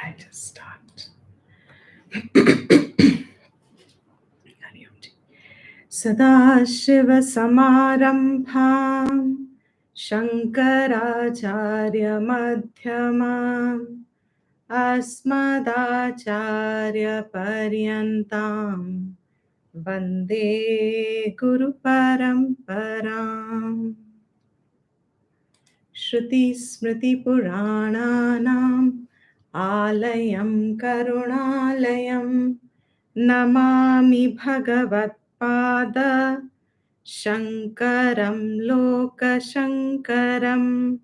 I'll just start. Sadashiva-samarambham Shankaracharya-madhyamam Asmadacharya-paryantam Vande Guru-paramparam Shruti-smriti-purananam Alayam Karunalayam Namami Bhagavat-pada Shankaram Lokashankaram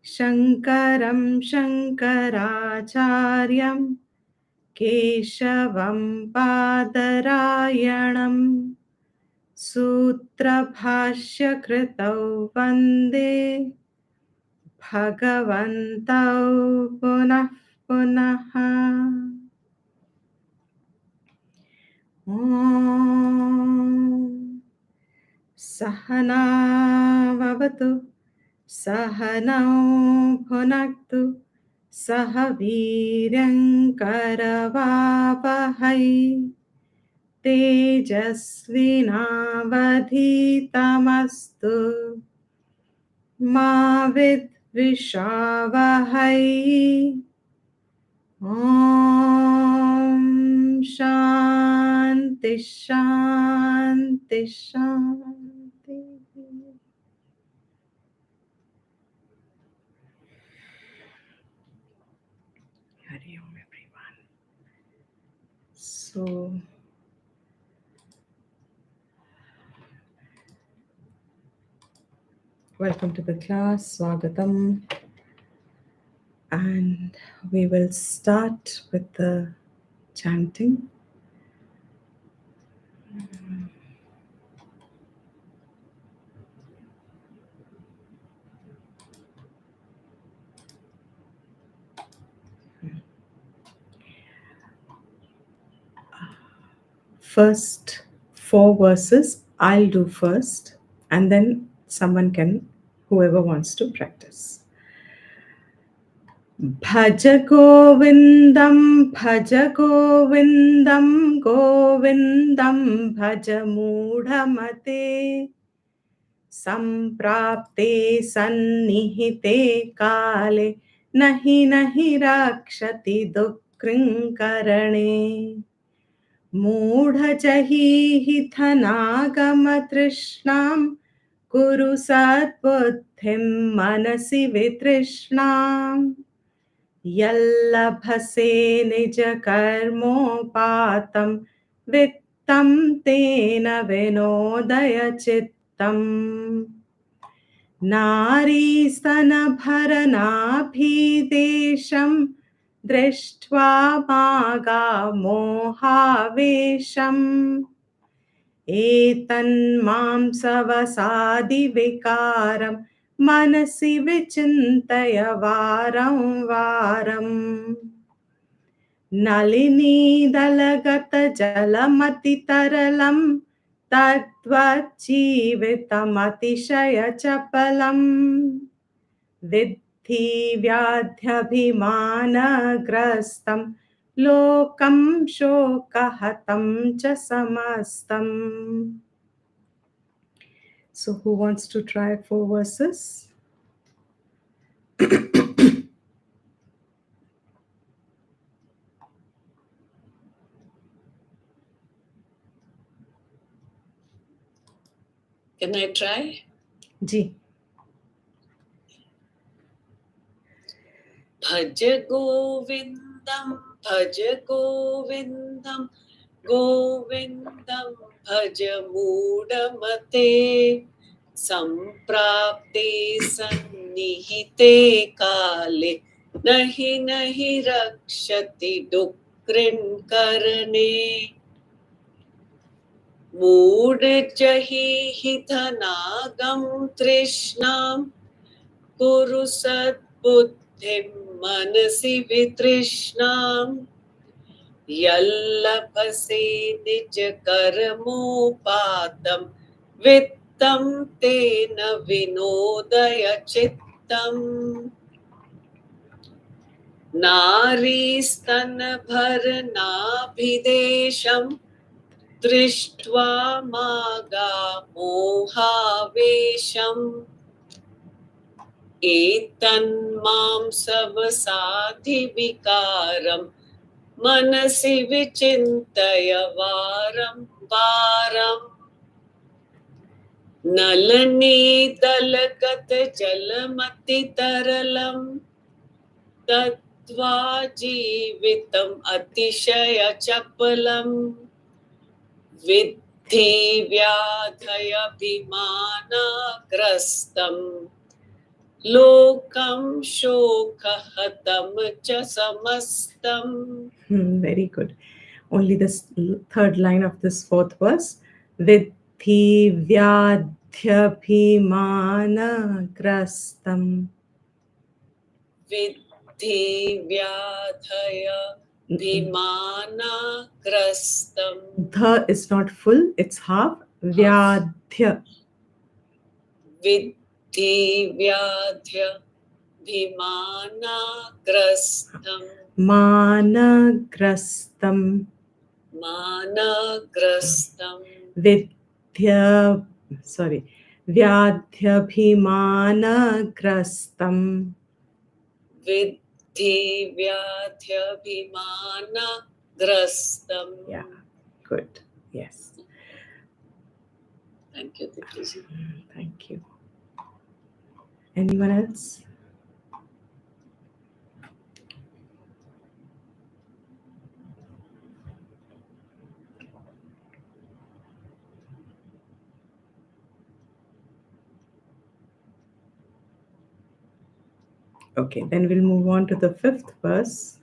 Shankaram Shankaracharyam Keshavam Padarayanam Sutra Bhashya Kritau Vande Bhagavantau Punah Punaha Om Sahana Vavatu Sahanau Bhunaktu Sahaviryankaravavahai Tejasvinavadhitamastu Ma Vidvishavahai Om Shanti Shanti Shanti. Hari Om, everyone. So, welcome to the class, Swagatam. And we will start with the chanting. First 4 verses I'll do first, and then someone can, whoever wants to practice. Bhaja Govindam, Bhaja Govindam, Govindam, Bhaja Mudhamate, Samprapte Sannihite Kale, Nahi Nahi Rakshati Dukrinkarane. मूढजहीहितनागमतृष्णां कुरु सद्बुद्धिं मनसि वितृष्णां यल्लभसे निजकर्मोपातं वित्तं तेन विनोदय चित्तम् नारीस्तनभरनाभिदेशं दृष्ट्वा मागा मोहावेशम् एतन्मांसवसादिविकारं मनसि विचिन्तय वारं वारम् नलिनीदलगतजलमतितरलं तद्वज्जीवितमतिशयचपलम् विद्धि व्याध्यभिमानग्रस्तं लोकं शोकहतं च समस्तम्. So who wants to try 4 verses? Can I try? Ji. Bhaj Govindam, Bhaj Govindam, Govindam, Bhaj Mudamate, Samprapte Sannihite Kale, Nahi Nahi Rakshati Dukrinkarane. मूढजहीहितनागं तृष्णां कुरु सद्बुद्धिं मनसि वितृष्णां यल्लभसे निजकर्मोपातं वित्तं तेन विनोदय चित्तम् नारीस्तनभरनाभिदेशं दृष्ट्वा मागा मोहावेशम् एतन्मां सबसाधिविकारं मनसि विचिन्तय वारं वारम् नलनीतलगतजलमतितरलं दत्त्वा जीवितम् अतिशयचपलम् विद्धि व्याधयभिमानग्रस्तम् लोकं शोकहतं च समस्तम्. Very good. Only this third line of this fourth verse. Vidhi vyadhyabhimana grastam. विद्धि व्याधय भीमानाग्रस्तम्. The is not full, it's half. Vyadhya. विद्धि व्याध्य भीमानाग्रस्तम्. Managrastam. मानाग्रस्तम्. Vidhya, sorry. Vyadhyabhimanagrastam. विद्धि व्याध्य भीमानाग्रस्तम्. Yeah, good. Yes. Thank you, Dipti. Thank you. Anyone else? Okay, then we'll move on to the fifth verse.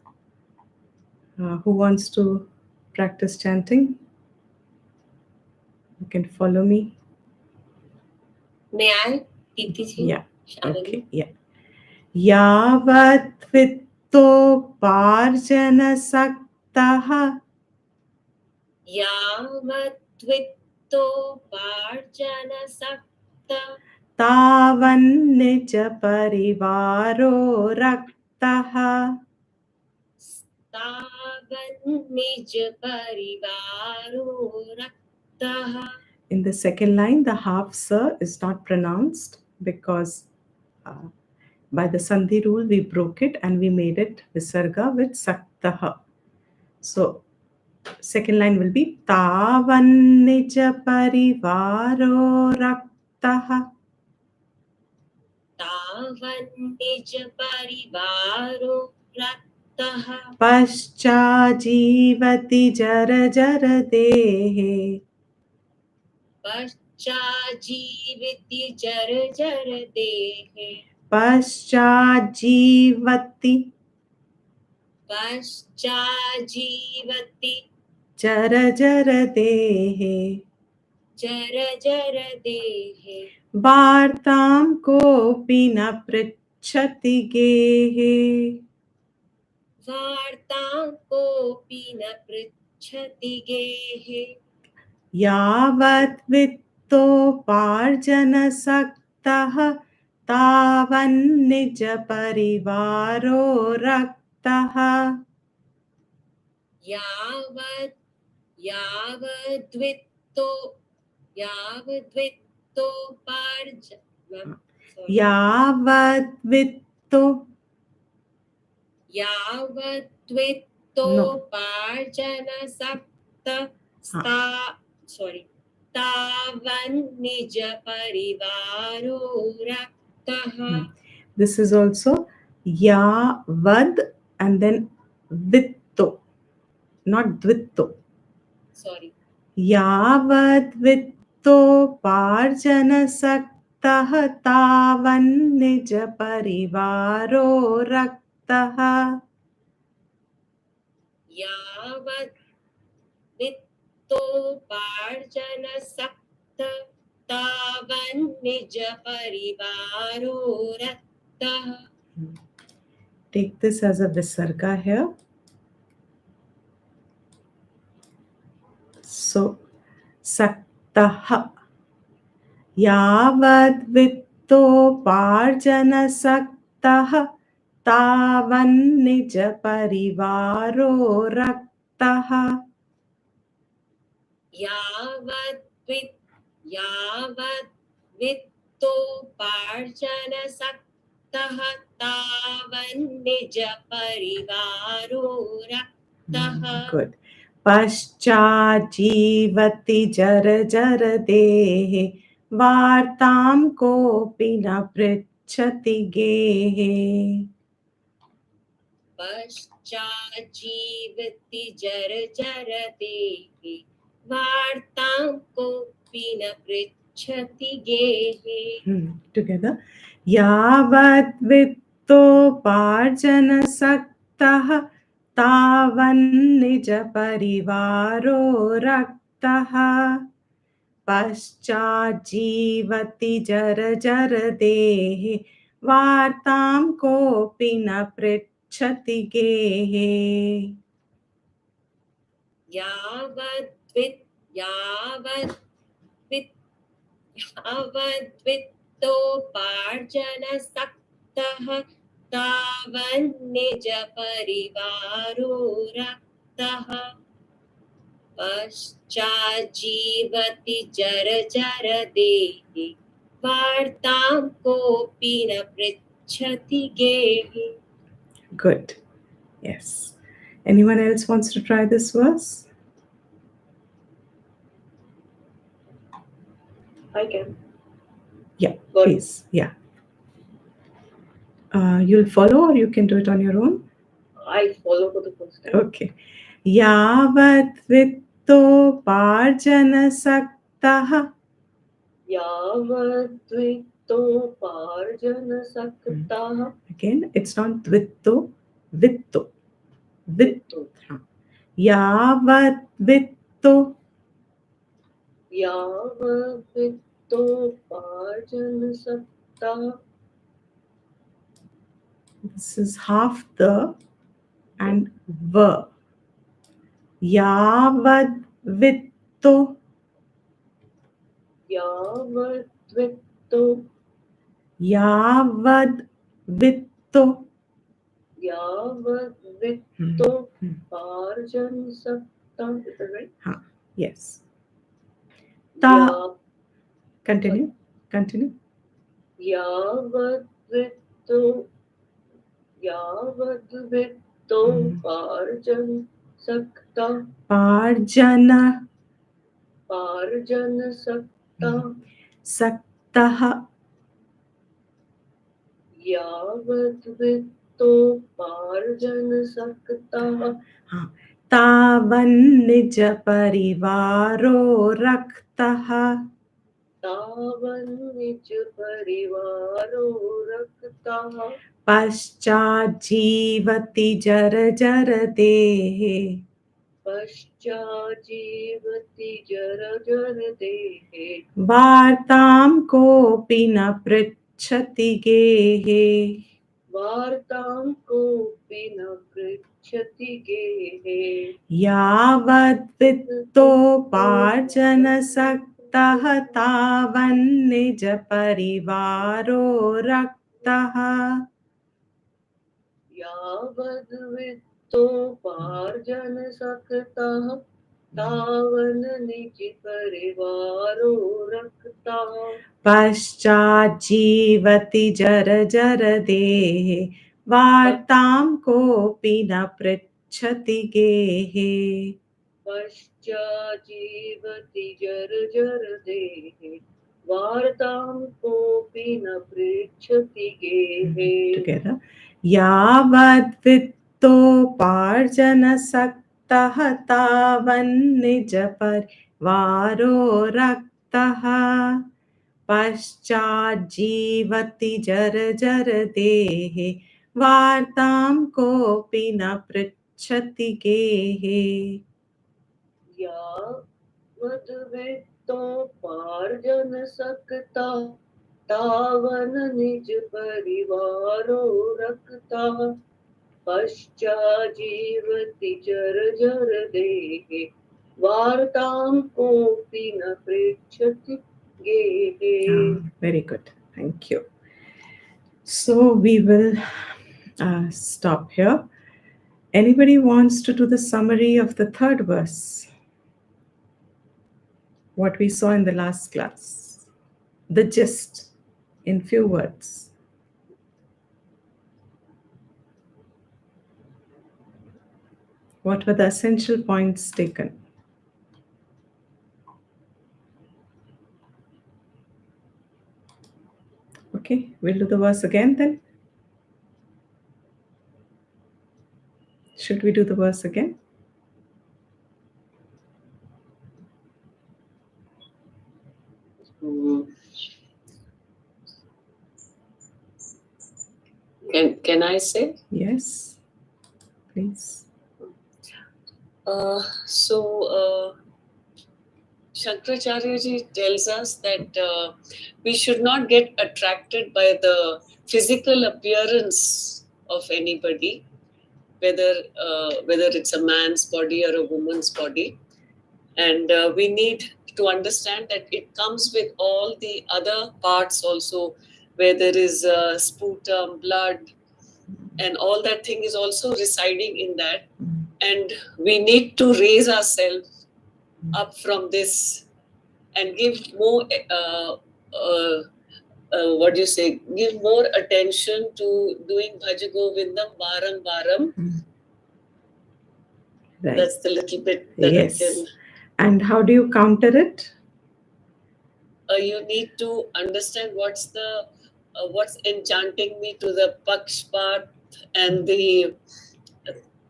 Who wants to practice chanting? You can follow me. May I, Dipti? Yeah. Okay. Yeah. Yavat vitto parjana saktaha. Yavat vitto parjana sakta. Tavan nija parivaro raktaha. Tavan nij parivaro raktaha. In the second line, the half sa is not pronounced because by the Sandhi rule, we broke it and we made it Visarga with Saktaha. So, second line will be Tavan Nija Parivaro Raktaha. Tavan nij parivaro raktaha. Pascha Jivati Jara Jara Dehe. Pascha jiviti jar jar dehe. Pascha Jivati Pascha jivati Jara Jara Dehe. jar jar dehe. Vartam kopi na pritchati gehe. Vartam kopi na pritchati gehe. Yavat vitto parjana saktaha tavan nija parivaro raktaha. Yavadvitto parja. Yavat vitto. Yavadvitto No. parjana sakta tavan nija parivaro raktaha. This is also Yavad and then vitto, not dvitto. Sorry. Yavad vitto parjana saktaha tavan nija parivaro raktaha. Yavadvitto parjana sakta tavan nija parivaro raktaha. Take this as a visarga here. So, saktaha. Yavad vitto parjana saktaha तावन्निजपरिवारो रक्तः यावद्वित् यावद्वित्तोपार्जनसक्तः तावन्निजपरिवारो रक्तः। Good. पश्चाज्जीवति जरजरदेः वार्तां कोऽपि न पृच्छति गेहे पश्चाज्जीवति जरजरदेः वार्तां कोऽपि न पृच्छति गेहे। Together. यावद्वित्तोपार्जनसक्तः तावन्निजपरिवारो रक्तः पश्चाज्जीवति जरजरदेः वार्तां कोऽपि न पृच्छति गेहे यावद्वित्तोपार्जनसक्तः तावन्निजपरिवारो रक्तः पश्चाज्जीवति जरजरदेः वार्तां कोऽपि न पृच्छति गेहे. Good. Yes. Anyone else wants to try this verse? I can. Yeah, please. Yeah. You'll follow or you can do it on your own? I'll follow for the first time. Okay. यावद्वित्तोपार्जनसक्तः यावद्वित्तोपार्जनसक्तः. Again, it's not dvitto, vitto. Vitto. यावद्वित्तो यावद्वित्तोपार्जनसक्तः. This is half the and v. यावद्वित्तो यावद्वित्तो यावद्वित्तो यावद्वित्तो पार्जनसक्तः. Is that right? Yes. Continue. Continue. यावद्वित्तो पार्जनसक्तः. पार्जनसक्तः. सक्तः यावद्वित्तो पार्जनसक्तः. तावन्निजपरिवारो रक्तः तावन्निजपरिवारो रक्तः. पश्चाज्जीवति जरजरदेः पश्चाज्जीवति जरजरदेः वार्तां कोऽपि न पृच्छति गेहे वार्तां कोऽपि न पृच्छति गेहे यावद्वित्तोपार्जनसक्तः तावन्निजपरिवारो रक्तः यावद्वित्तोपार्जनसक्तः तावन्निजपरिवारो रक्तः पश्चाज्जीवति जरजरदेः वार्तां कोऽपि न पृच्छति गेहे पश्चाज्जीवति जरजरदेः वार्तां कोऽपि न पृच्छति गेहे Together. यावद्वित्तोपार्जनसक्तः तावन्निजपरिवारो रक्तः पश्चाज्जीवति जरजरदेः वार्तां कोऽपि न पृच्छति गेहे यावद्वित्तोपार्जनसक्तः तावन्निजपरिवारो रक्तः पश्चाज्जीवति जरजरदेः वार्तां कोऽपि न पृच्छति गेहे. Very good. Thank you. So we will Stop here. Anybody wants to do the summary of the third verse? What we saw in the last class? The gist in few words. What were the essential points taken? Okay, we'll do the verse again then. Should we do the verse again? Mm. Can I say? Yes, please. So Shankaracharya ji tells us that we should not get attracted by the physical appearance of anybody, whether it's a man's body or a woman's body, and we need to understand that it comes with all the other parts also, where there is sputum, blood, and all that thing is also residing in that, and we need to raise ourselves up from this and give more what do you say, give more attention to doing Bhaja Govindam Varam Varam. Right. That's the little bit that Yes. I can. And how do you counter it? You need to understand what's enchanting me to the pakshpat and the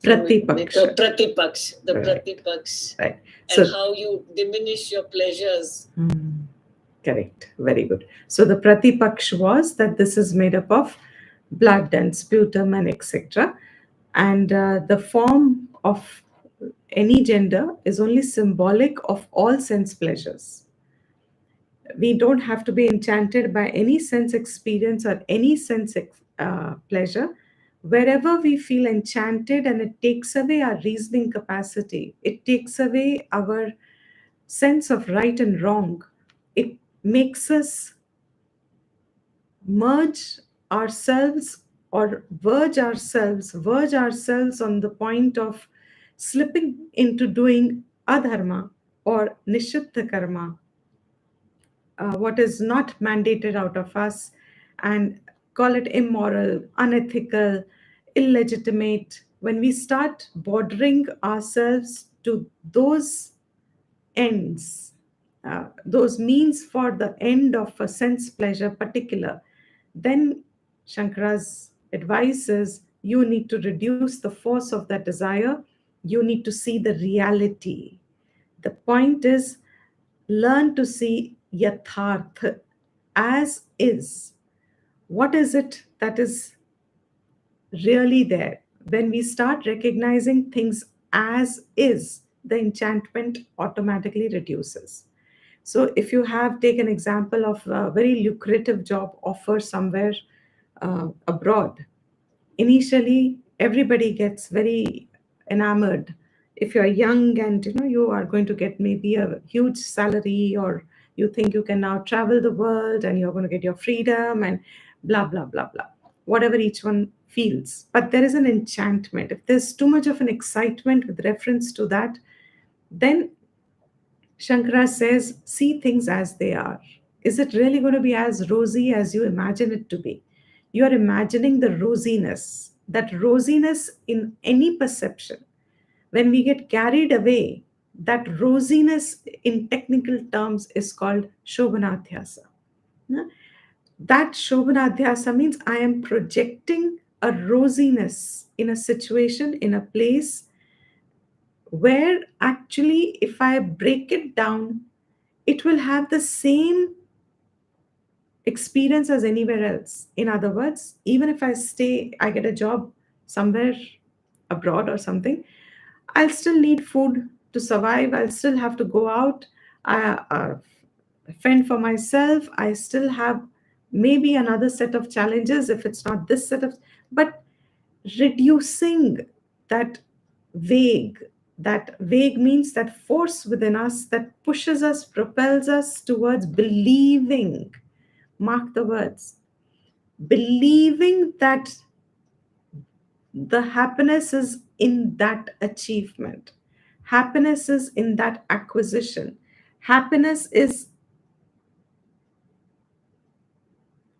Pratipaksh. pratipaksh, the Right. pratipaksh, Right. and So, how you diminish your pleasures. Correct. Very good. So the pratipaksh was that this is made up of blood and sputum and etc. And the form of any gender is only symbolic of all sense pleasures. We don't have to be enchanted by any sense experience or any sense pleasure. Wherever we feel enchanted and it takes away our reasoning capacity, it takes away our sense of right and wrong, it makes us merge ourselves or verge ourselves on the point of slipping into doing adharma or nishiddha karma, what is not mandated out of us, and call it immoral, unethical, illegitimate. When we start bordering ourselves to those ends, those means for the end of a sense pleasure particular, then Shankara's advice is you need to reduce the force of that desire. You need to see the reality. The point is learn to see yatharth as is. What is it that is really there? When we start recognizing things as is, the enchantment automatically reduces. So, if you have taken example of a very lucrative job offer somewhere abroad, initially everybody gets very enamored. If you're young and you are going to get maybe a huge salary, or you think you can now travel the world and you're going to get your freedom and blah blah blah blah, whatever each one feels, but there is an enchantment. If there's too much of an excitement with reference to that, then Shankara says, see things as they are. Is it really going to be as rosy as you imagine it to be? You are imagining the rosiness. That rosiness in any perception, when we get carried away, that rosiness in technical terms is called Shobhanadhyasa. Na? That Shobhanadhyasa means I am projecting a rosiness in a situation, in a place, where actually, if I break it down, it will have the same experience as anywhere else. In other words, even if I get a job somewhere abroad or something, I'll still need food to survive. I'll still have to go out, fend for myself. I still have maybe another set of challenges if it's not this set of, but reducing that vague that vague means that force within us that pushes us, propels us towards believing, mark the words, believing that The happiness is in that achievement. Happiness is in that acquisition. Happiness is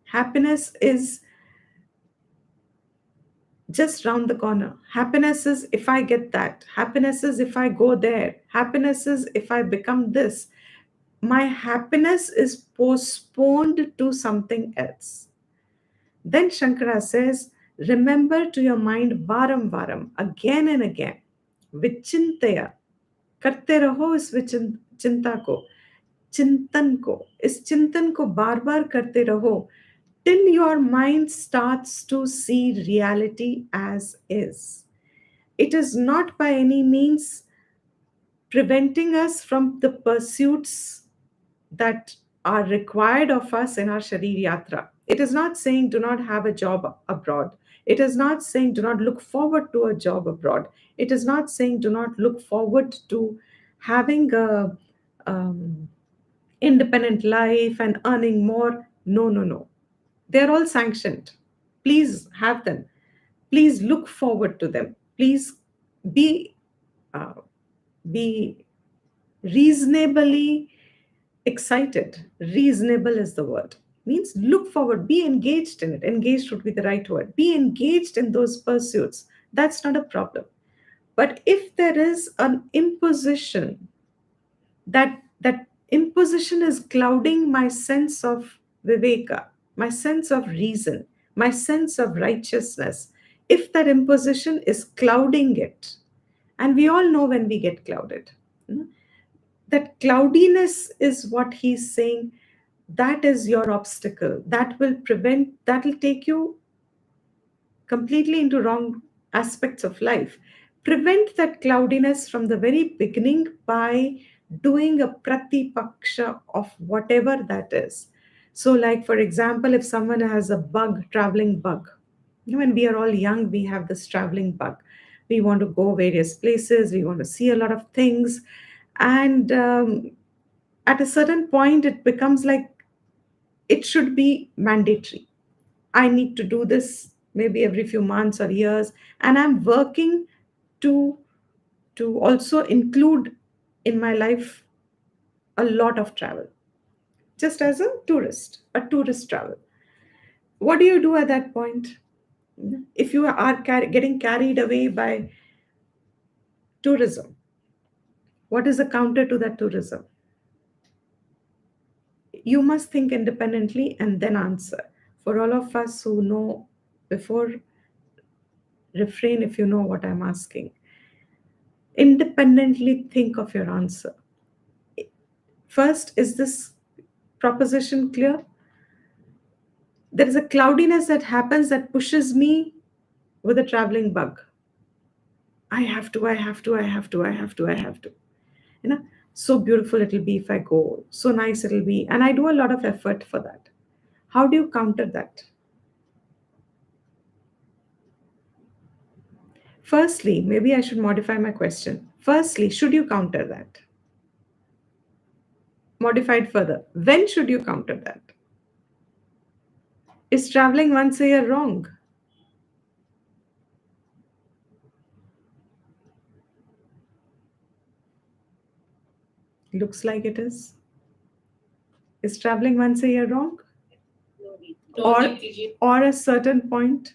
happiness is just round the corner. Happiness is if I get that. Happiness is if I go there. Happiness is if I become this. My happiness is postponed to something else. Then Shankara says, remember to your mind varam varam, again and again. Vichintaya. करते रहो इस चिंता को, चिंतन को, इस चिंतन को बार बार करते रहो, till your mind starts to see reality as is. It is not by any means preventing us from the pursuits that are required of us in our Sharir Yatra. It is not saying do not have a job abroad. It is not saying do not look forward to a job abroad. It is not saying do not look forward to having a independent life and earning more. No, no, no. They're all sanctioned. Please have them. Please look forward to them. Please be uh, be reasonably excited. Reasonable is the word. Means look forward, be engaged in it. Engaged would be the right word. Be engaged in those pursuits. That's not a problem. But if there is an imposition, that imposition is clouding my sense of viveka, my sense of reason, my sense of righteousness, if that imposition is clouding it, and we all know when we get clouded, that cloudiness is what he's saying, that is your obstacle, that will prevent, that will take you completely into wrong aspects of life. Prevent that cloudiness from the very beginning by doing a pratipaksha of whatever that is. So, like for example, if someone has a bug, traveling bug, when we are all young, we have this traveling bug. We want to go various places, we want to see a lot of things, and at a certain point, it becomes like it should be mandatory. I need to do this maybe every few months or years, and I'm working to also include in my life a lot of travel, just as a tourist travel. What do you do at that point? If you are getting carried away by tourism, what is the counter to that tourism? You must think independently and then answer. For all of us who know before, refrain if you know what I'm asking. Independently think of your answer. First, is this proposition clear? There is a cloudiness that happens that pushes me with a traveling bug. I have to, I have to, I have to, I have to, I have to. You know, so beautiful it'll be if I go, so nice it'll be. And I do a lot of effort for that. How do you counter that? Firstly, maybe I should modify my question. Firstly, should you counter that? Modified further. When should you counter that? Is traveling once a year wrong? Looks like it is. Is traveling once a year wrong? Or a certain point,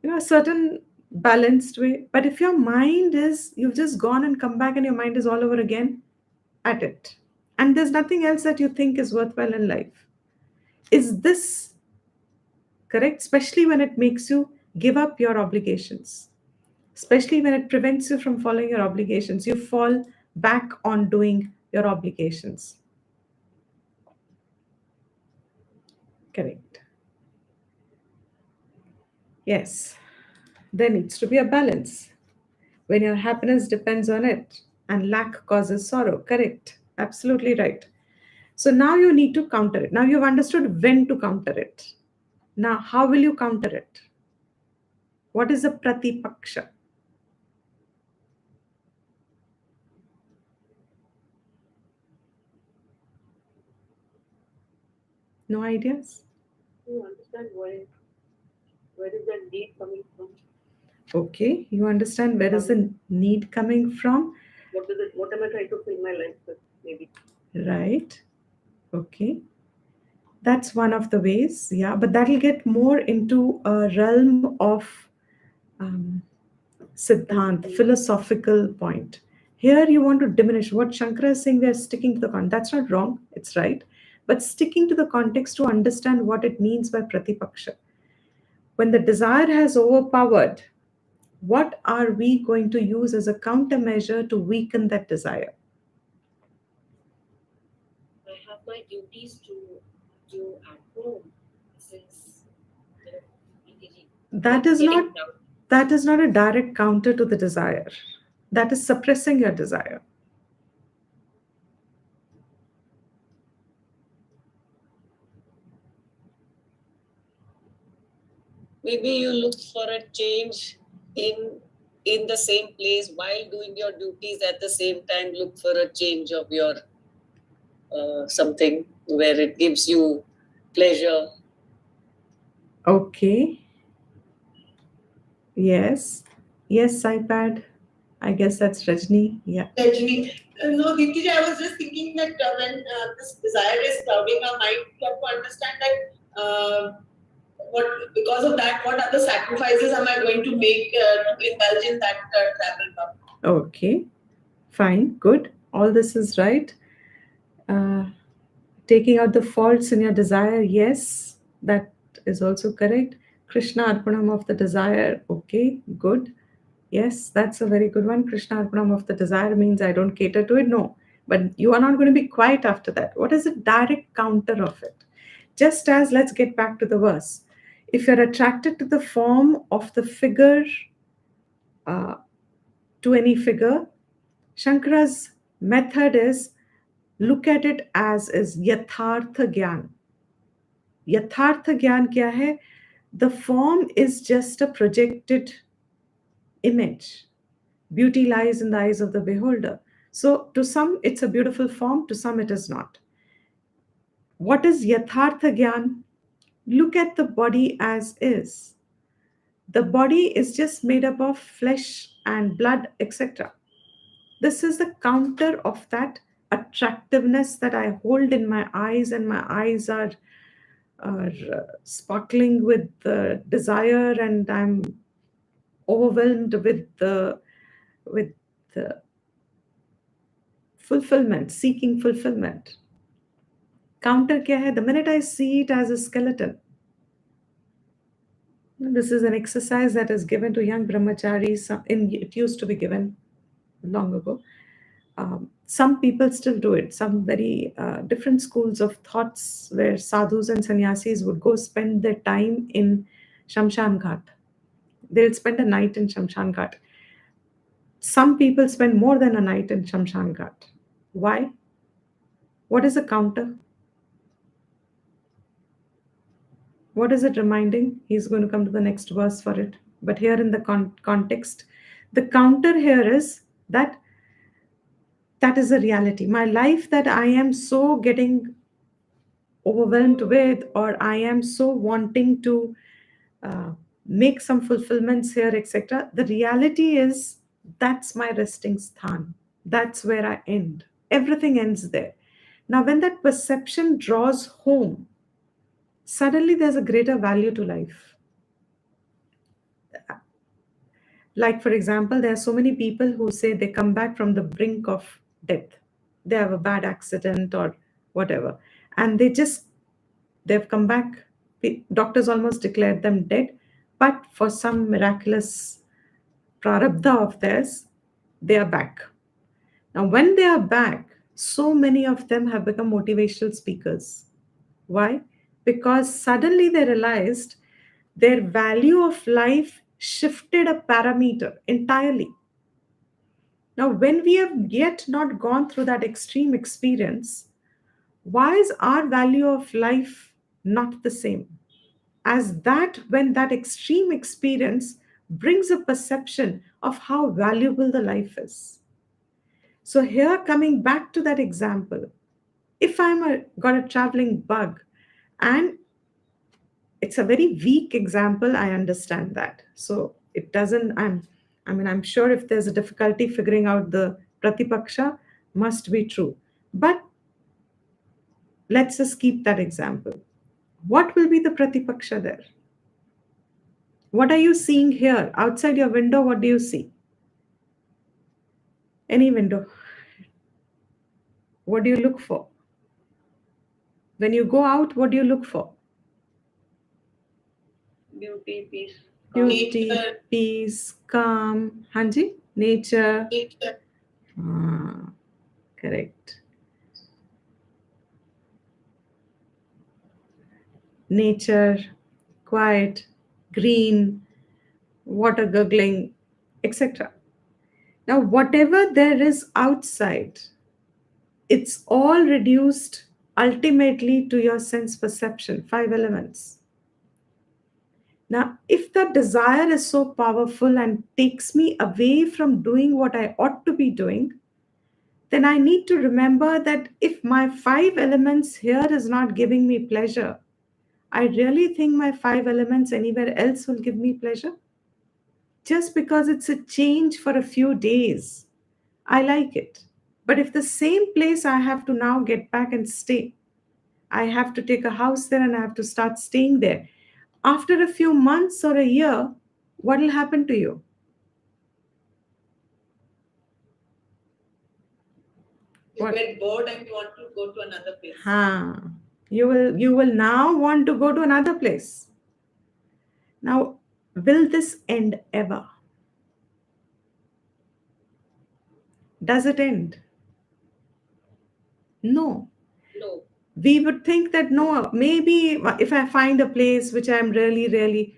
a certain balanced way. But if your mind is, you've just gone and come back and your mind is all over again at it, and there's nothing else that you think is worthwhile in life, is this correct? Especially when it makes you give up your obligations, especially when it prevents you from following your obligations, you fall back on doing your obligations. Correct. Yes, there needs to be a balance when your happiness depends on it and lack causes sorrow. Correct. Absolutely right. So now you need to counter it. Now you've understood when to counter it. Now, how will you counter it? What is the pratipaksha? No ideas? You understand where is the need coming from? Okay, you understand where is the need coming from, What am I trying to fill my life with? Maybe. right? Okay, that's one of the ways, yeah, but that'll get more into a realm of um, Siddhant, philosophical point. Here you want to diminish what Shankara is saying, we are sticking to the context. That's not wrong, it's right. But sticking to the context to understand what it means by pratipaksha. When the desire has overpowered, what are we going to use as a countermeasure to weaken that desire? I have my duties to do at home since you know That is getting not down. that is not a direct counter to the desire. That is suppressing your desire. Maybe you look for a change in in the same place while doing your duties at the same time. Look for a change of your something where it gives you pleasure. Okay. Yes. Yes, iPad. I guess that's Rajni. Yeah. Rajni. No, Ditij, I was just thinking that when this desire is clouding our mind, we have to understand that what because of that, what other sacrifices am I going to make to indulge in that travel cup? Okay. Fine. Good. All this is right. Uh, Taking out the faults in your desire. Yes, that is also correct. Krishna Arpanam of the desire. Okay. Good. Yes, that's a very good one. Krishna Arpanam of the desire means I don't cater to it. No. But you are not going to be quiet after that. What is the direct counter of it? Just as, let's get back to the verse. If you're attracted to the form of the figure, uh, to any figure, Shankara's method is look at it as is yathartha gyan. Yathartha gyan kya hai? The form is just a projected image. Beauty lies in the eyes of the beholder. So, to some, it's a beautiful form, to some, it is not. What is Yathartha Gyan? Look at the body as is. The body is just made up of flesh and blood, etc. This is the counter of that attractiveness that I hold in my eyes, and my eyes are sparkling with desire, and I'm overwhelmed with the fulfillment, seeking fulfillment. Counter kya hai? The minute I see it as a skeleton, this is an exercise that is given to young brahmacharis. It used to be given long ago. Some people still do it. Some very different schools of thoughts where sadhus and sannyasis would go spend their time in Shamshan Ghat. They'll spend a night in Shamshan Ghat. Some people spend more than a night in Shamshan Ghat. Why? What is the counter? What is it reminding? He's going to come to the next verse for it. But here in the context, the counter here is that that is a reality. My life that I am so getting overwhelmed with, or I am so wanting to uh, make some fulfillments here, etc. The reality is that's my resting sthan. That's where I end. Everything ends there. Now, when that perception draws home, suddenly there's a greater value to life. Like, for example, there are so many people who say they come back from the brink of death. They have a bad accident or whatever. And they've come back. The doctors almost declared them dead. But for some miraculous prarabdha of theirs, they are back. Now, when they are back, so many of them have become motivational speakers. Why? Because suddenly they realized their value of life shifted a parameter entirely. Now, when we have yet not gone through that extreme experience, why is our value of life not the same? As that, when that extreme experience brings a perception of how valuable the life is. So, here coming back to that example, if got a traveling bug, and it's a very weak example, I understand that. So It doesn't, I'm sure if there's a difficulty figuring out the Pratipaksha, must be true. But let's just keep that example. What will be the Pratipaksha there? What are you seeing here? Outside your window, what do you see? Any window. What do you look for? When you go out, what do you look for? Beauty, peace, Beauty, nature. peace, calm. Hanji? Nature. Nature. Ah, correct. Nature, quiet, green, water gurgling, etc. Now, whatever there is outside, it's all reduced ultimately to your sense perception, five elements. Now, if the desire is so powerful and takes me away from doing what I ought to be doing, then I need to remember that if my five elements here is not giving me pleasure, I really think my five elements anywhere else will give me pleasure. Just because it's a change for a few days, I like it. But if the same place I have to now get back and stay, I have to take a house there and I have to start staying there. After a few months or a year, what will happen to you? You what? Get bored and you want to go to another place. You will now want to go to another place. Now, will this end ever? Does it end? No. No. We would think that no, maybe if I find a place which I'm really, really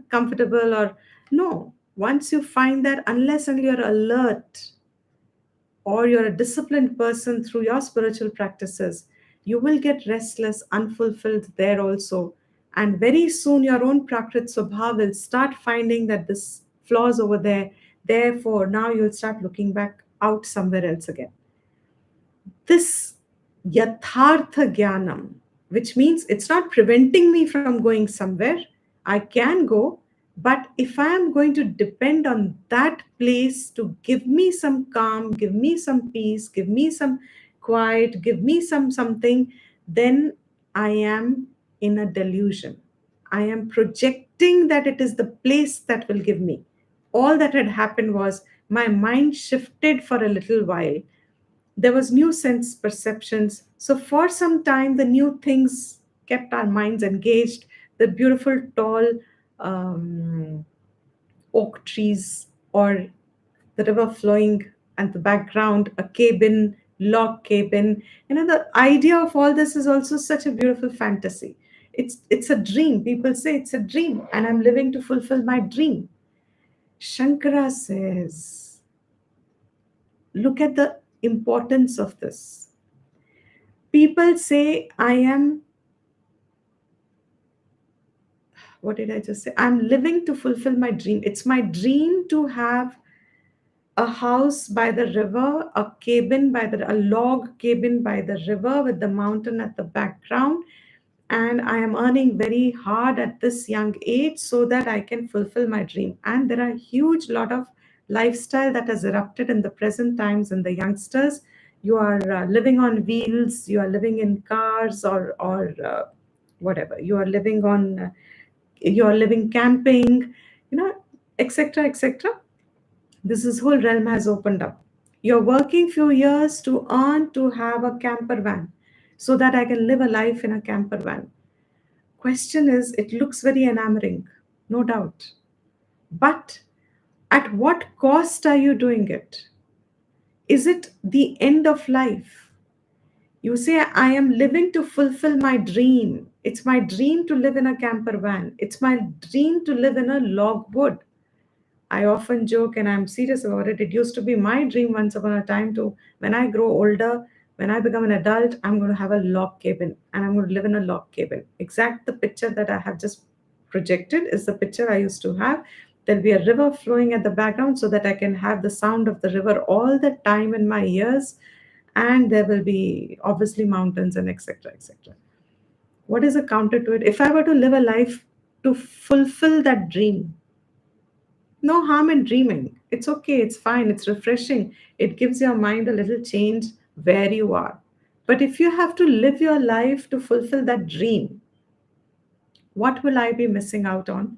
comfortable, or no. Once you find that, unless and you're alert or you're a disciplined person through your spiritual practices, you will get restless, unfulfilled there also. And very soon your own Prakrit Swabha will start finding that this flaws over there. Therefore, now you'll start looking back out somewhere else again. This yathartha jnanam, which means it's not preventing me from going somewhere. I can go, but if I am going to depend on that place to give me some calm, give me some peace, give me some quiet, give me some something, then I am in a delusion. I am projecting that it is the place that will give me. All that had happened was my mind shifted for a little while. There was new sense perceptions. So for some time, the new things kept our minds engaged. The beautiful tall um, oak trees, or the river flowing at the background, a cabin, log cabin. The idea of all this is also such a beautiful fantasy. It's a dream. People say it's a dream, and I'm living to fulfill my dream. Shankara says, look at the importance of this. People say, I am, what did I just say? I'm living to fulfill my dream. It's my dream to have a house by the river, a log cabin by the river with the mountain at the background. And I am earning very hard at this young age so that I can fulfill my dream. And there are a huge lot of lifestyle that has erupted in the present times in the youngsters. You are living on wheels, you are living in cars, or whatever. You are living camping, etc., etc. This is whole realm has opened up. You're working few years to earn to have a camper van so that I can live a life in a camper van. Question is, it looks very enamoring, no doubt. But at what cost are you doing it? Is it the end of life? You say, I am living to fulfill my dream. It's my dream to live in a camper van. It's my dream to live in a log wood. I often joke, and I'm serious about it. It used to be my dream once upon a time to, when I grow older, when I become an adult, I'm going to have a log cabin and I'm going to live in a log cabin. Exact the picture that I have just projected is the picture I used to have. There'll be a river flowing at the background so that I can have the sound of the river all the time in my ears. And there will be obviously mountains and etc. etc. What is a counter to it? If I were to live a life to fulfill that dream, No harm in dreaming. It's okay, it's fine, it's refreshing. It gives your mind a little change where you are. But if you have to live your life to fulfill that dream, what will I be missing out on?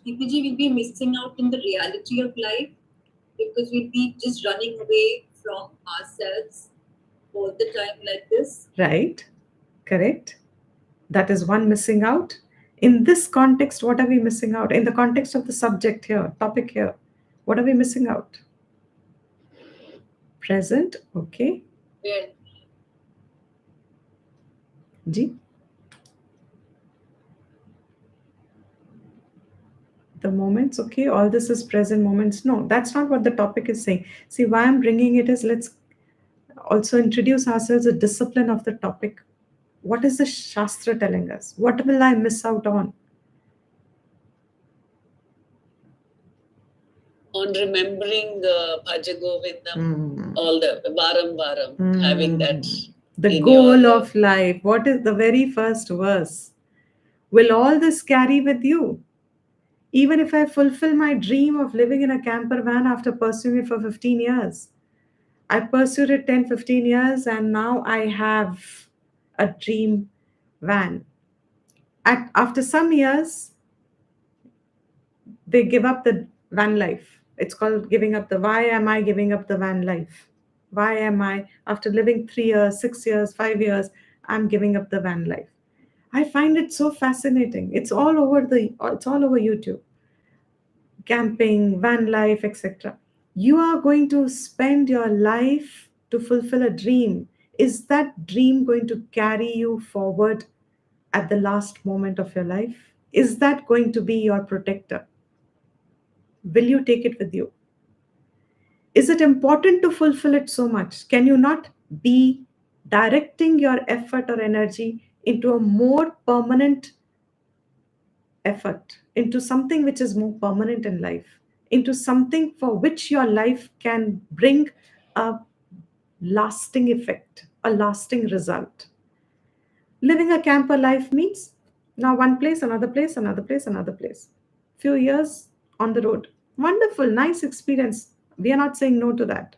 Dipiji will be missing out in the reality of life because we'll be just running away from ourselves all the time like this. Right? Correct? That is one missing out. In this context, what are we missing out? In the context of the subject here, topic here, what are we missing out? Present, okay. Where Ji? The moments, okay, all this is present moments. No, that's not what the topic is saying. See, why I'm bringing it is let's also introduce ourselves a discipline of the topic. What is the Shastra telling us? What will I miss out on? On remembering Bhaja Govindam, Mm. all the Varam Varam, having that The in goal your of life. What is the very first verse? Will all this carry with you? Even if I fulfill my dream of living in a camper van after pursuing it for 15 years, I pursued it 10, 15 years, and now I have a dream van. After some years, they give up the van life. It's called giving up the why am I giving up the van life? Why am I, after living 3 years, 6 years, 5 years, I'm giving up the van life? I find it so fascinating. It's all over YouTube. Camping, van life, etc. You are going to spend your life to fulfill a dream. Is that dream going to carry you forward at the last moment of your life? Is that going to be your protector? Will you take it with you? Is it important to fulfill it so much? Can you not be directing your effort or energy into a more permanent effort, into something which is more permanent in life, into something for which your life can bring a lasting effect, a lasting result? Living a camper life means now one place, another place, another place, another place. Few years on the road. Wonderful, nice experience. We are not saying no to that.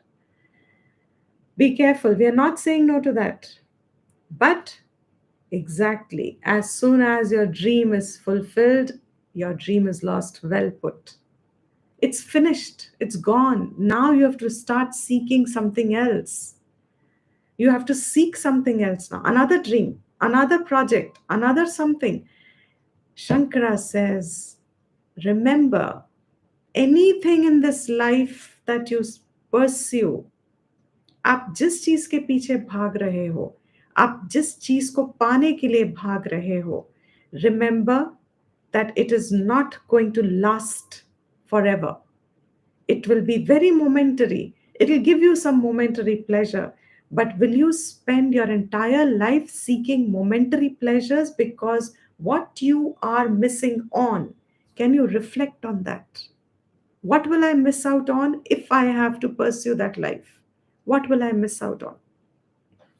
Be careful. We are not saying no to that. But exactly, as soon as your dream is fulfilled, your dream is lost. Well put. It's finished. It's gone. Now you have to start seeking something else. You have to seek something else now. Another dream, another project, another something. Shankara says, remember, anything in this life that you pursue, आप जिस चीज के पीछे भाग रहे हो, आप जिस चीज को पाने के लिए भाग रहे हो, remember that it is not going to last forever. It will be very momentary. It will give you some momentary pleasure. But will you spend your entire life seeking momentary pleasures? Because what you are missing on, can you reflect on that? What will I miss out on if I have to pursue that life? What will I miss out on?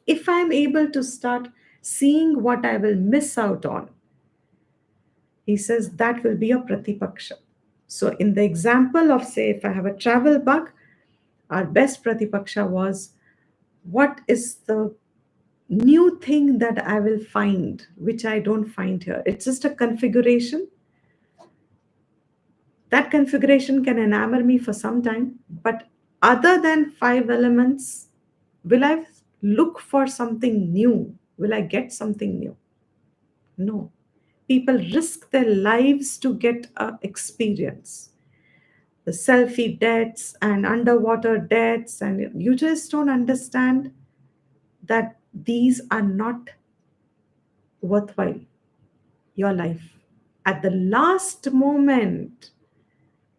If I'm able to start seeing what I will miss out on, he says that will be a pratipaksha. So, in the example of, say, if I have a travel bug, our best pratipaksha was what is the new thing that I will find, which I don't find here. It's just a configuration. That configuration can enamor me for some time, but other than five elements, will I look for something new? Will I get something new? No. People risk their lives to get a experience. The selfie deaths and underwater deaths, and you just don't understand that these are not worthwhile. Your life. At the last moment,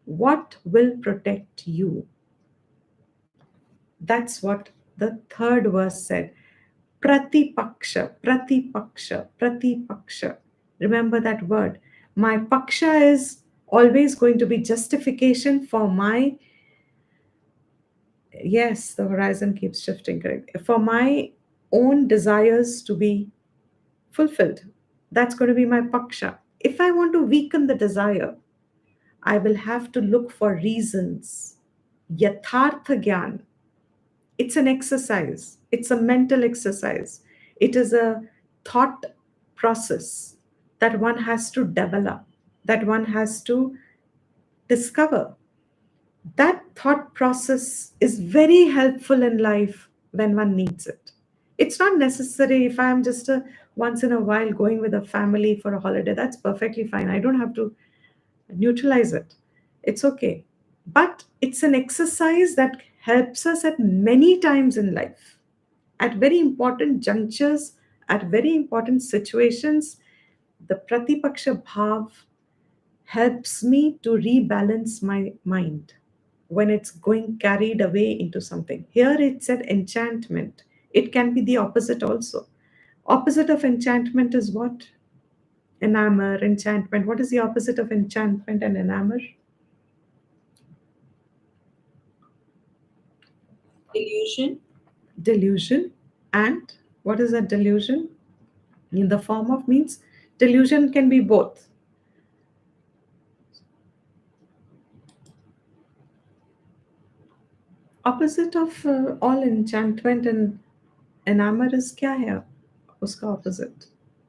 what will protect you? That's what the third verse said. Pratipaksha, pratipaksha, pratipaksha. Remember that word. My paksha is always going to be justification for my, yes, the horizon keeps shifting, correct. For my own desires to be fulfilled. That's going to be my paksha. If I want to weaken the desire, I will have to look for reasons. Yathartha Gyan. It's an exercise, it's a mental exercise, it is a thought process that one has to develop, that one has to discover. That thought process is very helpful in life when one needs it. It's not necessary if I'm just a once in a while going with a family for a holiday, that's perfectly fine. I don't have to neutralize it. It's okay. But it's an exercise that helps us at many times in life, at very important junctures, at very important situations. The Pratipaksha Bhav helps me to rebalance my mind when it's going carried away into something. Here it's an enchantment. It can be the opposite also. Opposite of enchantment is what? Enamor, enchantment. What is the opposite of enchantment and enamor? Illusion. Delusion. And what is a delusion? In the form of means delusion can be both. Opposite of all enchantment and enamor is क्या है उसका opposite?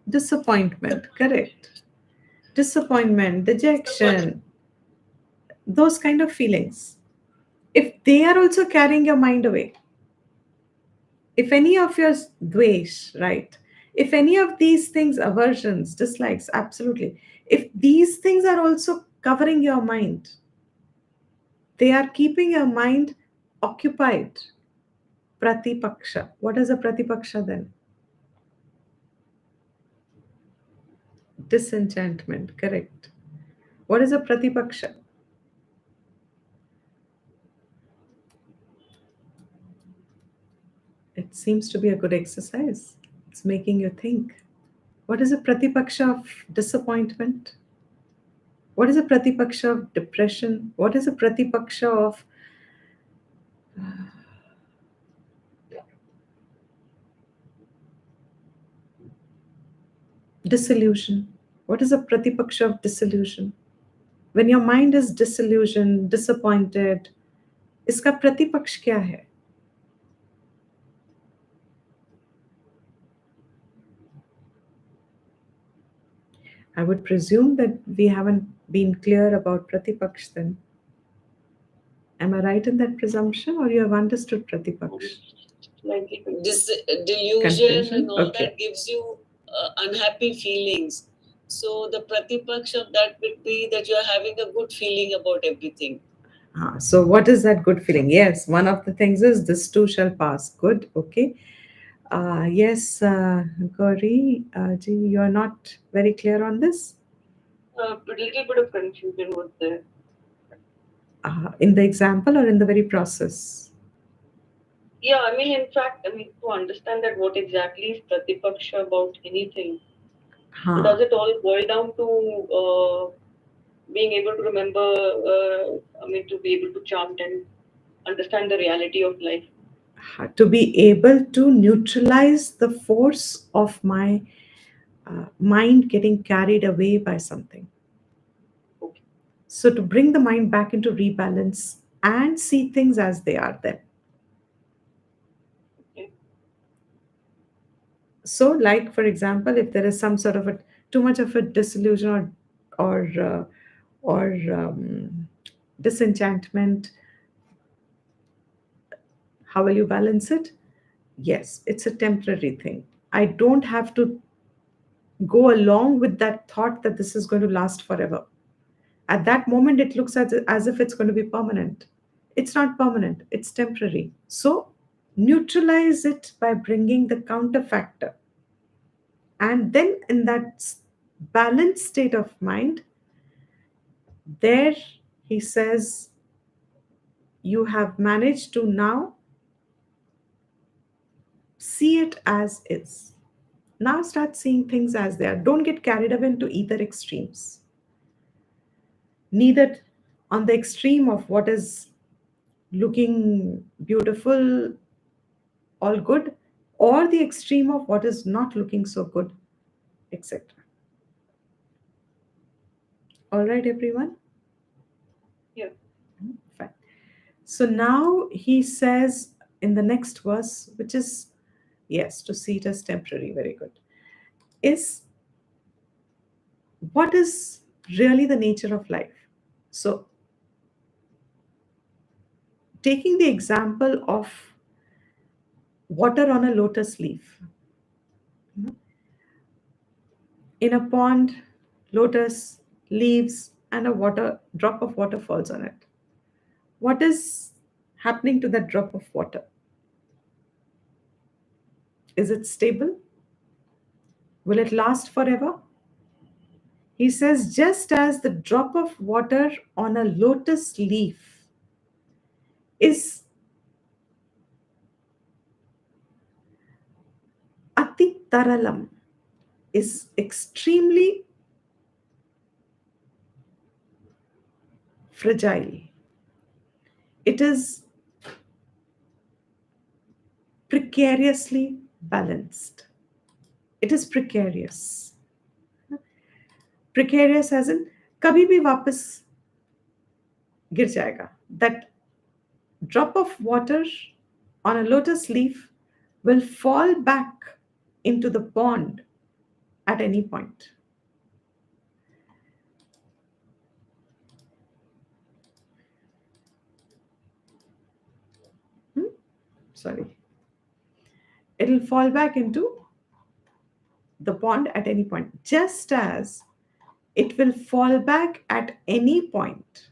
Disappointment. Correct. Disappointment, dejection, those kind of feelings. If they are also carrying your mind away, if any of your dvesh, right? If any of these things, aversions, dislikes, absolutely. If these things are also covering your mind, they are keeping your mind occupied. Pratipaksha. What is a pratipaksha then? Disenchantment. Correct. What is a pratipaksha? It seems to be a good exercise. It's making you think. What is a pratipaksha of disappointment? What is a pratipaksha of depression? What is a pratipaksha of disillusion? What is a pratipaksha of disillusion? When your mind is disillusioned, disappointed, इसका प्रतिपक्ष क्या है? I would presume that we haven't been clear about pratipaksh then. Am I right in that presumption, or you have understood pratipaksh? This delusion Confusion? and all Okay. that gives you unhappy feelings. So the pratipaksh of that would be that you're having a good feeling about everything. So what is that good feeling? Yes, one of the things is this too shall pass. Good, okay. Yes, Gauri, ji, you are not very clear on this. A little bit of confusion was there. In the example or in the very process? Yeah, I mean, in fact, I mean, to understand that what exactly is Pratipaksha about anything, Huh. does it all boil down to being able to remember, I mean, to be able to chant and understand the reality of life? To be able to neutralize the force of my mind getting carried away by something. Okay. So to bring the mind back into rebalance and see things as they are then. Okay. So, like for example, if there is some sort of a too much of a disillusion or disenchantment, how will you balance it? Yes, it's a temporary thing. I don't have to go along with that thought that this is going to last forever. At that moment, it looks as if it's going to be permanent. It's not permanent, it's temporary. So, neutralize it by bringing the counter factor. And then, in that balanced state of mind, there he says, you have managed to now see it as is. Now start seeing things as they are. Don't get carried away into either extremes. Neither on the extreme of what is looking beautiful, all good, or the extreme of what is not looking so good, etc. All right, everyone? Yeah. Fine. So now he says in the next verse, which is, yes, to see it as temporary, very good, is what is really the nature of life. So, taking the example of water on a lotus leaf, in a pond, lotus leaves, and a water drop of water falls on it. What is happening to that drop of water? Is it stable? Will it last forever? He says, just as the drop of water on a lotus leaf is ati taralam, is extremely fragile. It is precariously balanced. It is precarious. Precarious as in कभी भी वापस गिर जाएगा. That drop of water on a lotus leaf will fall back into the pond at any point. Sorry. It'll fall back into the pond at any point, just as it will fall back at any point.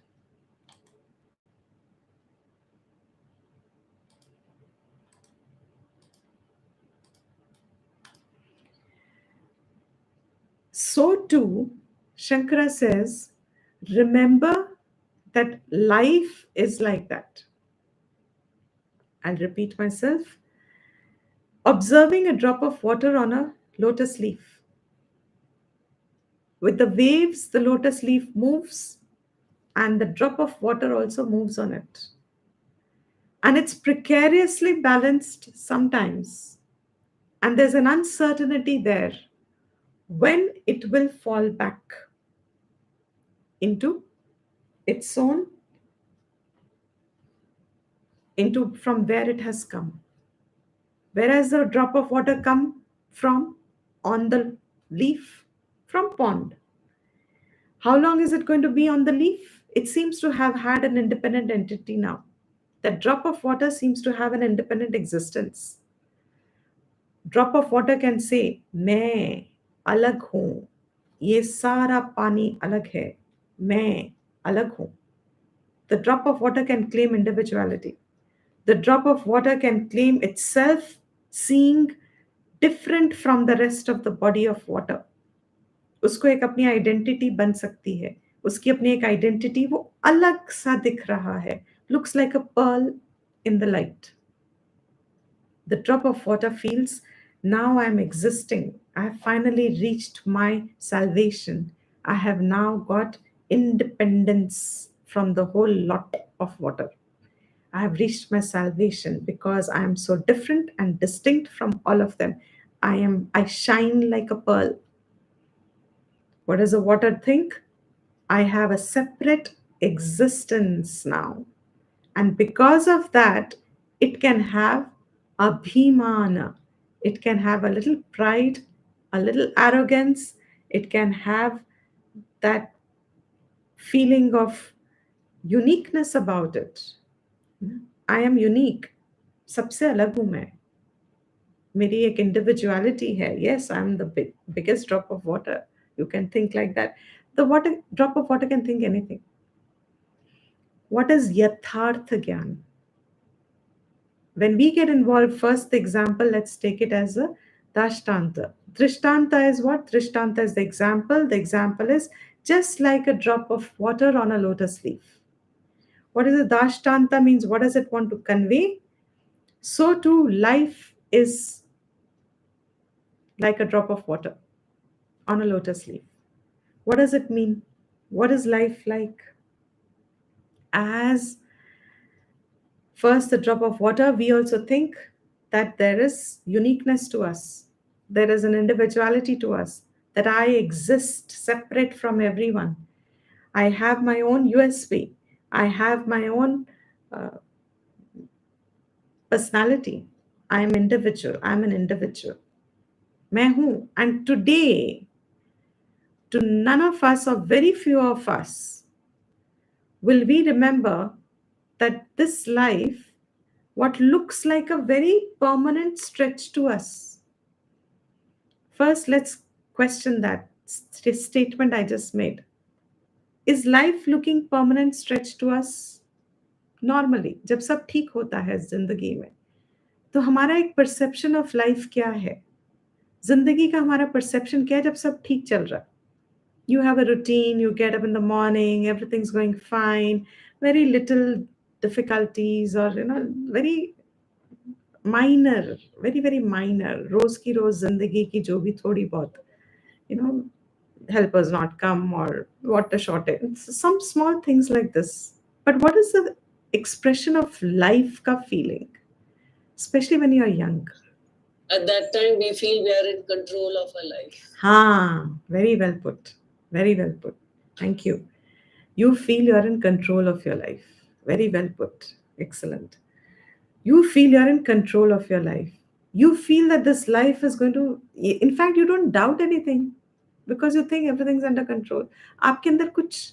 So too, Shankara says, remember that life is like that. I'll repeat myself. Observing a drop of water on a lotus leaf. With the waves, the lotus leaf moves, and the drop of water also moves on it. And it's precariously balanced sometimes. And there's an uncertainty there when it will fall back into its own, into from where it has come. Whereas the drop of water come from on the leaf from pond. How long is it going to be on the leaf? It seems to have had an independent entity now. That drop of water seems to have an independent existence. Drop of water can say, मैं अलग हूँ, ये सारा पानी अलग है, मैं अलग हूँ. The drop of water can claim individuality. The drop of water can claim itself seeing different from the rest of the body of water. उसको एक अपनी आइडेंटिटी बन सकती है. उसकी अपनी एक आइडेंटिटी वो अलग सा दिख रहा है. Looks like a pearl in the light. The drop of water feels, now I am existing. I have finally reached my salvation. I have now got independence from the whole lot of water. I have reached my salvation because I am so different and distinct from all of them. I shine like a pearl. What does the water think? I have a separate existence now. And because of that, it can have abhimana. It can have a little pride, a little arrogance. It can have that feeling of uniqueness about it. I am unique. सबसे अलग हूँ मैं. मेरी एक individuality है. Yes, I am the biggest drop of water. You can think like that. The drop of water can think anything. What is yathartha gyan? When we get involved, first the example, let's take it as a dashtanta. Drishtanta is what? Drishtanta is the example. The example is just like a drop of water on a lotus leaf. What is a dashtanta means? What does it want to convey? So too, life is like a drop of water on a lotus leaf. What does it mean? What is life like? As first the drop of water, we also think that there is uniqueness to us. There is an individuality to us, that I exist separate from everyone. I have my own USB. I have my own uh, personality. I'm individual. I'm an individual. मैं हूँ. And today, to none of us or very few of us will we remember that this life, what looks like a very permanent stretch to us. First, let's question that statement I just made. Is life looking permanent stretch to us? Normally, जब सब ठीक होता है जिंदगी में, तो हमारा एक परसेप्शन ऑफ लाइफ क्या है? जिंदगी का हमारा परसेप्शन क्या है जब सब ठीक चल रहा है? You have a routine, you get up in the morning, everything's going fine, very little difficulties, or very minor, very very minor, रोज की रोज जिंदगी की जो भी थोड़ी बहुत, you know helpers not come or water shortage, some small things like this. But what is the expression of life ka feeling, especially when you are young? At that time, we feel we are in control of our life. Very well put. Very well put. Thank you. You feel you are in control of your life. Very well put. Excellent. You feel you are in control of your life. You feel that this life is going to, in fact, you don't doubt anything because you think everything's under control. आपके अंदर कुछ,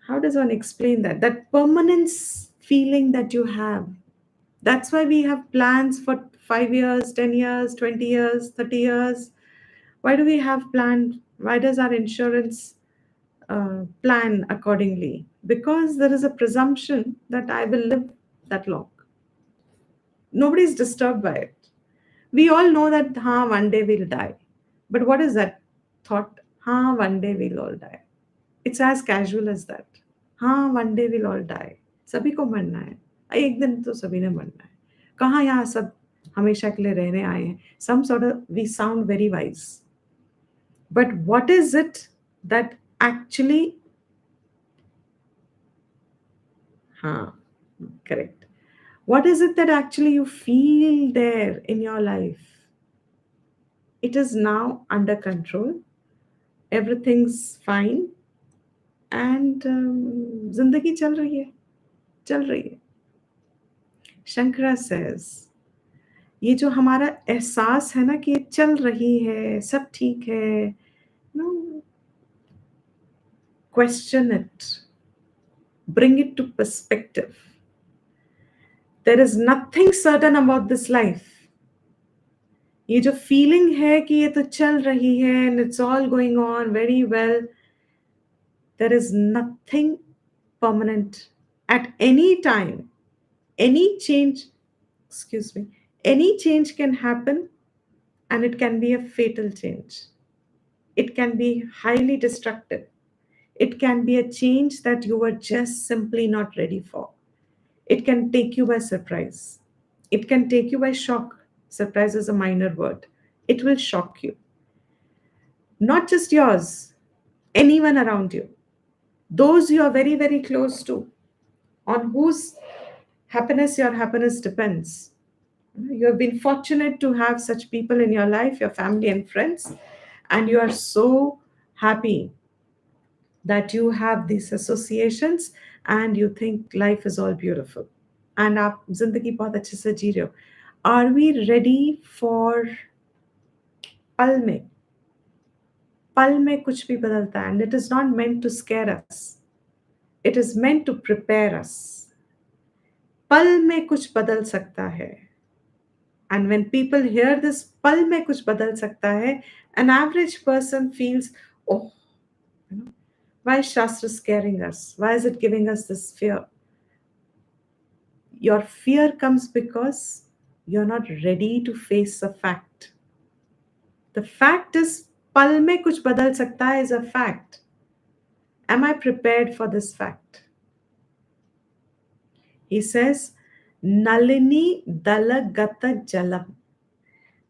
how does one explain that? That permanence feeling that you have. That's why we have plans for 5 years, 10 years, 20 years, 30 years. Why do we have planned? Why does our insurance plan accordingly? Because there is a presumption that I will live that long. Nobody is disturbed by it. We all know that one day we'll die. But what is that thought? One day we'll all die. It's as casual as that. One day we'll all die. सभी को मरना है. एक दिन तो सभी ने मरना है. कहाँ यहाँ सब हमेशा के लिए रहने आए हैं? Some sort of, we sound very wise. But what is it that actually, correct. What is it that actually you feel there in your life? It is now under control. Everything's fine. And जिंदगी चल रही है. चल रही है. Shankara says, ये जो हमारा एहसास है ना कि ये चल रही है, सब ठीक है, no, question it, bring it to perspective. There is nothing certain about this life. ये जो feeling है कि ये तो चल रही है and it's all going on very well, there is nothing permanent. At any time, any change can happen, and it can be a fatal change. It can be highly destructive. It can be a change that you were just simply not ready for. It can take you by surprise. It can take you by shock. Surprise is a minor word. It will shock you. Not just yours, anyone around you. Those you are very, very close to, on whose happiness your happiness depends. You have been fortunate to have such people in your life, your family and friends, and you are so happy that you have these associations and you think life is all beautiful. And आप जिंदगी बहुत अच्छे से जी रहे हो. Are we ready for पल में? पल में कुछ भी बदलता है, and it is not meant to scare us. It is meant to prepare us. पल में कुछ बदल सकता है. And when people hear this, पल में कुछ बदल सकता है, an average person feels, oh, why is Shastra scaring us? Why is it giving us this fear? Your fear comes because you're not ready to face a fact. The fact is, पल में कुछ बदल सकता है is a fact. Am I prepared for this fact? He says, Nalini dalagata jalam.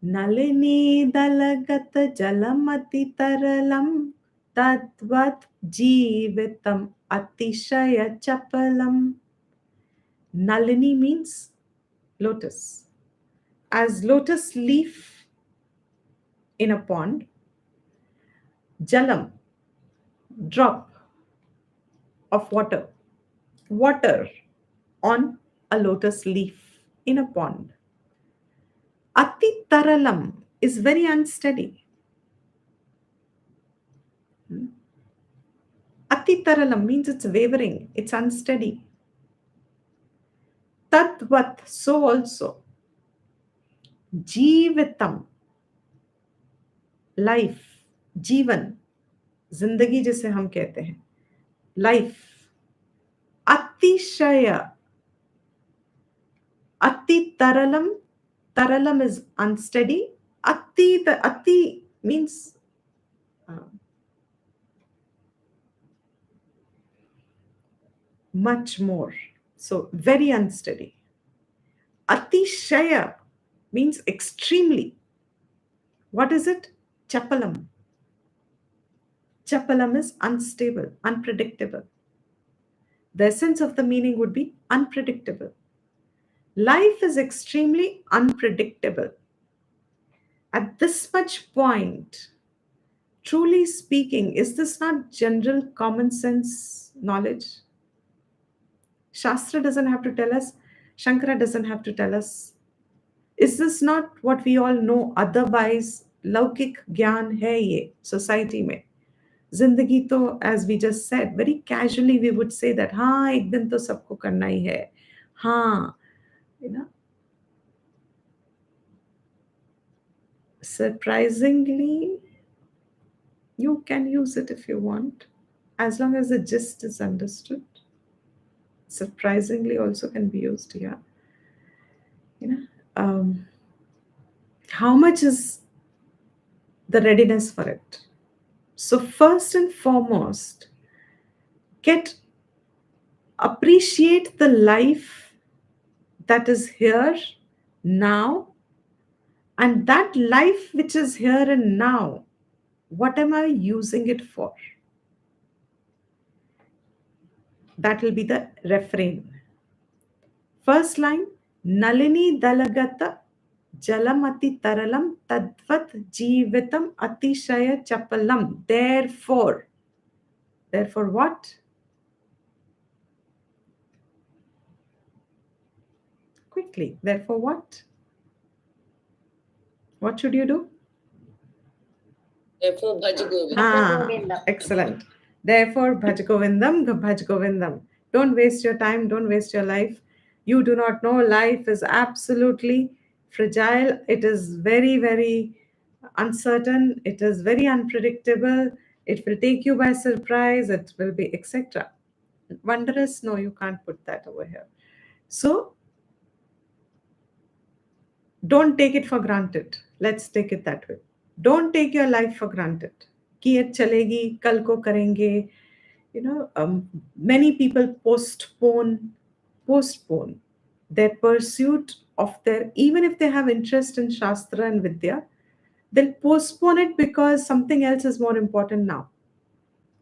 Nalini dalagata jalamati taralam tadvat jivitam atishaya chapalam. Nalini means lotus. As lotus leaf in a pond, jalam, drop, of water. Water on a lotus leaf in a pond. Ati taralam is very unsteady. Ati taralam means it's wavering, it's unsteady. Tadvat, so also. Jeevitam, life, जीवन, जिंदगी जिसे हम कहते हैं, life. Atishaya, ati taralam, taralam is unsteady. Ati, the ati means much more. So very unsteady. Atishaya means extremely. What is it? Chapalam. Chapalam is unstable, unpredictable. The essence of the meaning would be unpredictable. Life is extremely unpredictable. At this much point, truly speaking, is this not general common sense knowledge? Shastra doesn't have to tell us, Shankara doesn't have to tell us. Is this not what we all know? Otherwise, laukik gyan hai ye society mein. Zindagi to, as we just said, very casually we would say that, हाँ एक दिन तो सबको करना ही है, हाँ, you know. Surprisingly, you can use it if you want, as long as the gist is understood. Surprisingly also can be used here. You know, how much is the readiness for it? So first and foremost, appreciate the life that is here now, and that life which is here and now, what am I using it for? That will be the refrain. First line, Nalini dalagata jalamati taralam tadvat jeevitam atishaya chapalam. Therefore what? Quickly, therefore what? What should you do? Therefore, Bhaja Govindam. Excellent. Therefore, Bhaj Govindam, Bhaj Govindam. Don't waste your time, don't waste your life. You do not know, life is absolutely fragile. It is very, very uncertain. It is very unpredictable. It will take you by surprise. It will be, etc. Wondrous, no, you can't put that over here. So, don't take it for granted. Let's take it that way. Don't take your life for granted. कि ये चलेगी, कल को करेंगे. You know, many people postpone their pursuit of their, even if they have interest in Shastra and Vidya, they'll postpone it because something else is more important now.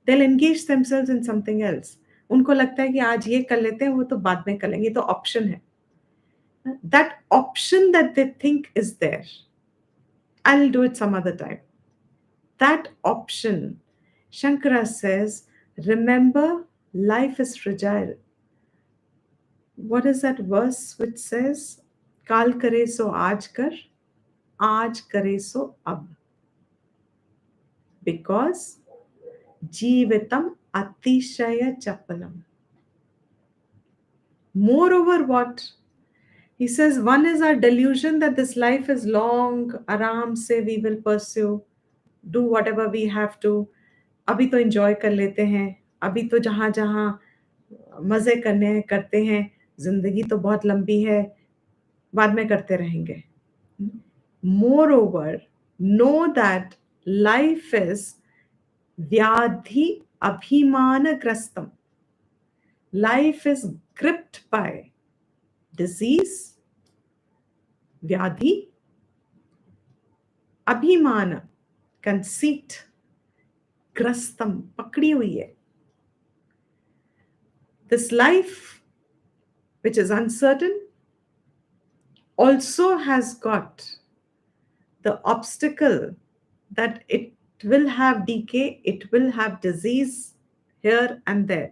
They'll engage themselves in something else. उनको लगता है कि आज ये कर लेते हैं, वो तो बाद में कर लेंगे, तो option है. That option that they think is there, I'll do it some other time. That option, Shankara says, remember, life is fragile. What is that verse which says, Kal kare so aaj kare so ab. Because jeevitam atishaya chapalam. Moreover, what? He says, one is our delusion that this life is long, aram se we will pursue, do whatever we have to. अभी तो enjoy कर लेते हैं, अभी तो जहाँ जहाँ मज़े करने हैं करते हैं, ज़िंदगी तो बहुत लंबी है, बाद में करते रहेंगे. Moreover, know that life is vyadhi abhimana grastam. Life is gripped by disease, vyadhi, abhimana, conceit, grastam, pakdi hui hai. This life, which is uncertain, also has got the obstacle that it will have decay, it will have disease here and there.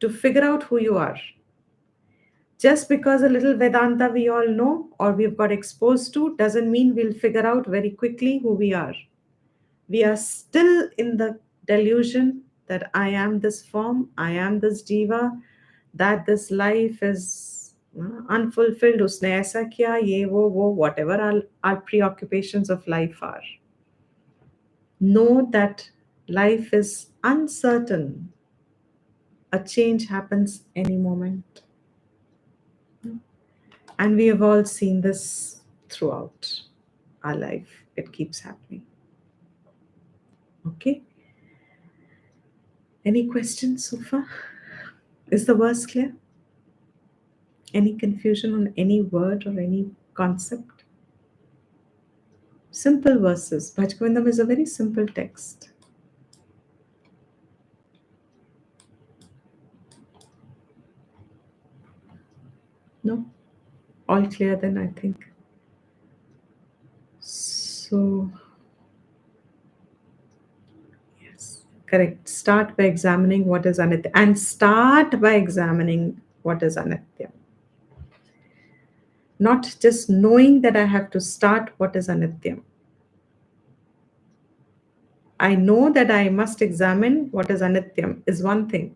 to figure out who you are. Just because a little Vedanta we all know or we've got exposed to doesn't mean we'll figure out very quickly who we are. We are still in the delusion that I am this form, I am this jiva, that this life is unfulfilled, usne aisa kiya, ye wo, whatever our preoccupations of life are. Know that life is uncertain. A change happens any moment. And we have all seen this throughout our life. It keeps happening. Okay? Any questions so far? Is the verse clear? Any confusion on any word or any concept? Simple verses. Bhaj Govindam is a very simple text. No? All clear then, I think. So, yes, correct. Start by examining what is Anitya. And start by examining what is Anitya. Not just knowing that I have to start what is Anitya. I know that I must examine what is Anityam is one thing.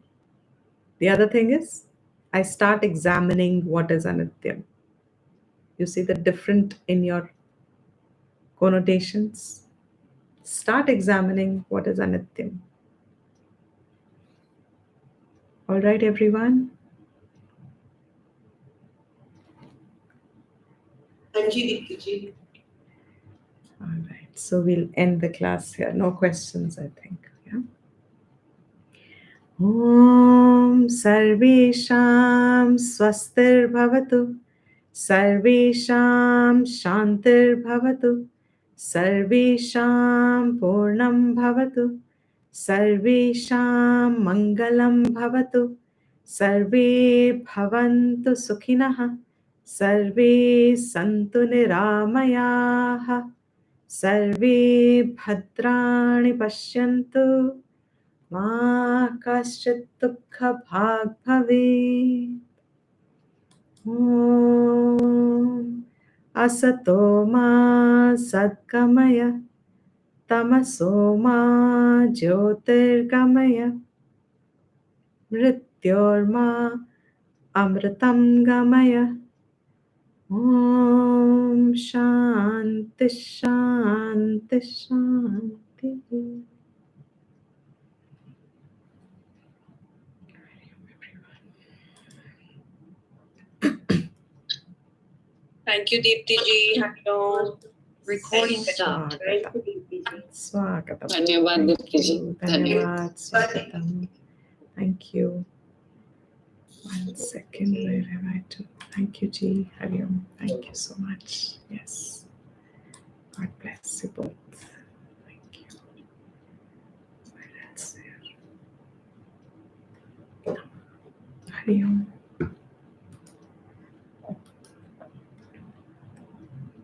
The other thing is I start examining what is Anityam. You see the different in your connotations. Start examining what is Anityam. All right, everyone. All right. So we'll end the class here. No questions, I think. Yeah. Om Sarvesham Swastir Bhavatu. Sarvesham Shantir Bhavatu. Sarvesham Purnam Bhavatu. Sarvesham Mangalam Bhavatu. Sarve Bhavantu Sukhinah. Sarve Santu Niramayaha. Sarve Bhadrani Pashyantu. Ma kaschit dukha bhag bhave. Om asato ma sadgamaya. Tamaso ma jyotirgamaya. Mrityorma amritam gamaya. Om Shanti Shanti Shanti. Thank you, Deepti ji. Recording stopped. Swagatam. Dhanyavad, Thank Deepti ji. you. Dhanyavad. Swagatam. Thank you. 1 second. Where have I to? Thank you, Ji. Hariom. Thank you so much. Yes. God bless you both. Thank you. Where else here? Hariom.